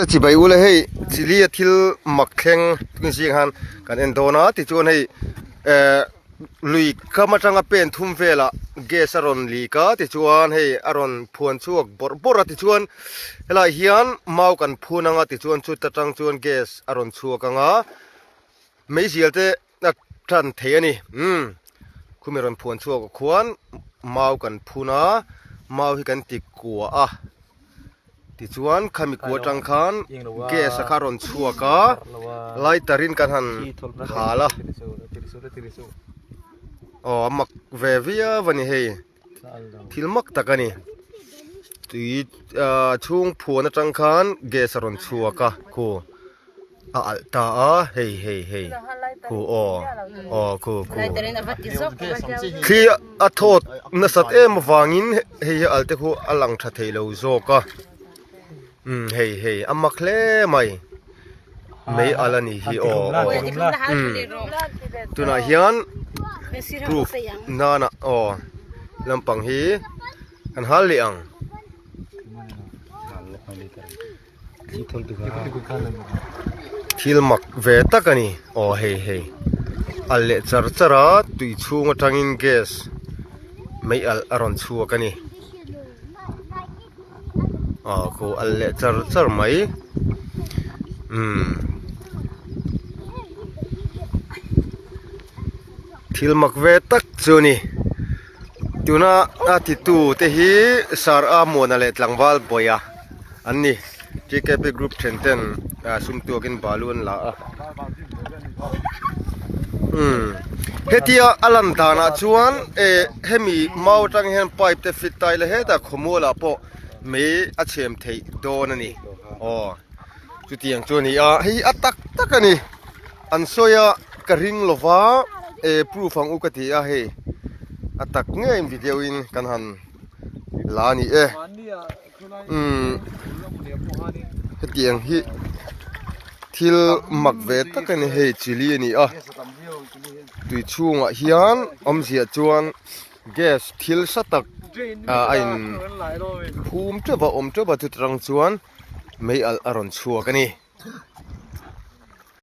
ละจิไปอุเลยให้จิลีทิลมักแข่งกินเสียงหันกันเอ็นโดนะที่ชวนให้ลุยเข้ามาจังเป็นทุ่มเวลาเกสรอนลีกาที่ชวนให้อารอนพวนช่วงบอร์ที่ชวนเวลาเฮียนเมากันพูนังที่ชวนชุดตะจังชวนเกสอารอนช่วงกังไม่เสียเตนัดทันเทียนี่คุณไม่รอนพวนช่วงควรเมากันพูนะเมาให้กันติดกัวที่ชวนขมิกัวจังคันเกสคารอนชัวกะไล่ตรินกันหันหาละอ๋อมักเววียวันนี้เฮทิลมักตะกันนี่ตีช่วงผัวนจังคันเกสรอนชัวกะกูอัลตาเฮ้กูกูคืออัทโทษนัสัตเอมวางินเฮียอัลเตกูอลังทัดเทโลโซกะเฮ้อามักเล่ไม่อัลนี่ฮีตัวน่าเฮียนพรูฟนานะลำปังฮีอันฮัลลีอังทิลมักเวตกันนี่เฮ้อัลเลจาระตุยชูงทังอินเกสไม่อัลอารอนชัวกันนี่กูอัลเลจาระไม่ทิลมักเวตักจูนี่ตัวน่าอาทิตย์ตู้เตฮีสาร์มวนอะไรหลังวาลบอยอันนี้ที่แกเป็นกรุ๊ปเทนสุ่มตัวกินบอลลูนละเฮติอาอลันดานะชวนเฮมีมาจังเห็นไปเตฟิตไตเลยเฮแต่ขโมยละพอไม่อาเชมเทโดนนี่จุดที่ยังชวนนี่เฮียตักกันนี่อันโซยกระริงลวะพรูฟังอุกติเฮตักเงี้ยวิดีโออินกันหันลานี่เตียงฮีทิลมักเวตกันเฮจิลีนี่ตุยช่วงเฮียนเสียจวนแกสทิลสตักไอ้ภูมิเจ้าบ่เจ้าบ่ตุตรังจวนไม่อารอนชัวกันนี่